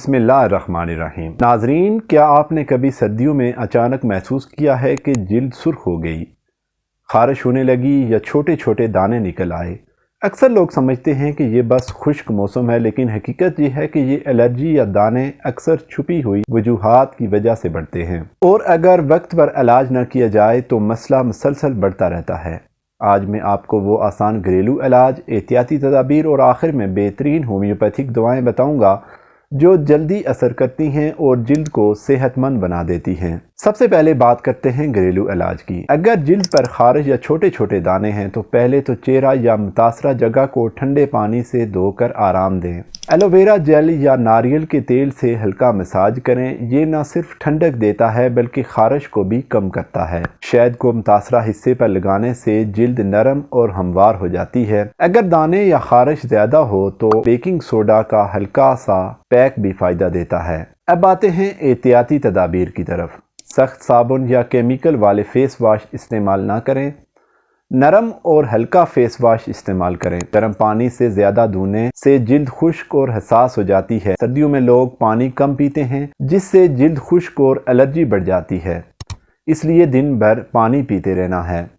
बिस्मिल्लाहिर्रहमानिर्रहीम। नाजरीन, क्या आपने कभी सर्दियों में अचानक महसूस किया है कि जिल्द सुर्ख हो गई, खारिश होने लगी या छोटे छोटे दाने निकल आए? अक्सर लोग समझते हैं कि ये बस खुश्क मौसम है, लेकिन हकीकत ये है कि ये एलर्जी या दाने अक्सर छुपी हुई वजूहात की वजह से बढ़ते हैं, और अगर वक्त पर इलाज न किया जाए तो मसला मुसलसल बढ़ता रहता है। आज मैं आपको वो आसान घरेलू इलाज, एहतियाती तदाबीर और आखिर में बेहतरीन होम्योपैथिक दवाएं बताऊंगा जो जल्दी असर करती हैं और जिल्द को सेहतमंद बना देती हैं। सबसे पहले बात करते हैं घरेलू इलाज की। अगर जिल्द पर खारिश या छोटे छोटे दाने हैं तो पहले तो चेहरा या मुतासरा जगह को ठंडे पानी से धोकर आराम दें। एलोवेरा जेल या नारियल के तेल से हल्का मसाज करें। ये न सिर्फ ठंडक देता है बल्कि खारिश को भी कम करता है। शहद को मुतासरा हिस्से पर लगाने से जिल्द नरम और हमवार हो जाती है। अगर दाने या खारिश ज्यादा हो तो बेकिंग सोडा का हल्का सा पैक भी फायदा देता है। अब आते हैं एहतियाती तदाबीर की तरफ। सख्त साबुन या केमिकल वाले फेस वॉश इस्तेमाल ना करें। नरम और हल्का फेस वॉश इस्तेमाल करें। गर्म पानी से ज़्यादा धोने से जिल्द खुश्क और हसास हो जाती है। सर्दियों में लोग पानी कम पीते हैं जिससे जिल्द खुश्क और एलर्जी बढ़ जाती है, इसलिए दिन भर पानी पीते रहना है।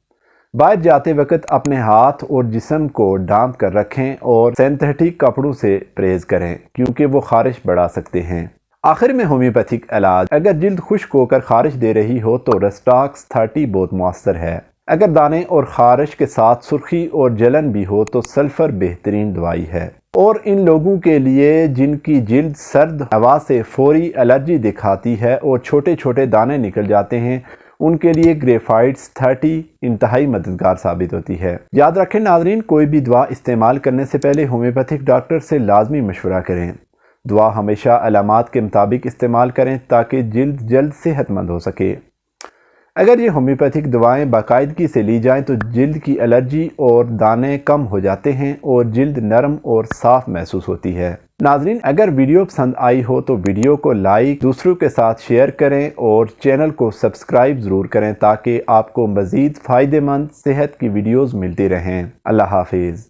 बाहर जाते वक्त अपने हाथ और जिस्म को ढांप कर रखें और सिंथेटिक कपड़ों से परहेज करें क्योंकि वो खारिश बढ़ा सकते हैं। आखिर में होम्योपैथिक इलाज। अगर जिल्द खुश्क होकर खारिश दे रही हो तो रेस्टाक्स 30 बहुत मौसर है। अगर दाने और खारिश के साथ सुर्खी और जलन भी हो तो सल्फर बेहतरीन दवाई है। और इन लोगों के लिए जिनकी जिल्द सर्द हवा से फौरी एलर्जी दिखाती है और छोटे छोटे दाने निकल जाते हैं, उनके लिए ग्रेफाइट्स 30 इंतहाई मददगार साबित होती है। याद रखें नाजरीन, कोई भी दवा इस्तेमाल करने से पहले होम्योपैथिक डॉक्टर से लाजमी मशवरा करें। दवा हमेशा अलामात के मुताबिक इस्तेमाल करें ताकि जिल्द जल्द सेहतमंद हो सके। अगर ये होम्योपैथिक दवाएं बाकायदगी से ली जाएं तो जिल्द की एलर्जी और दाने कम हो जाते हैं और जिल्द नरम और साफ महसूस होती है। नाजरीन, अगर वीडियो पसंद आई हो तो वीडियो को लाइक, दूसरों के साथ शेयर करें और चैनल को सब्सक्राइब ज़रूर करें ताकि आपको मज़ीद फ़ायदेमंद सेहत की वीडियोज़ मिलती रहें। अल्लाह हाफिज़।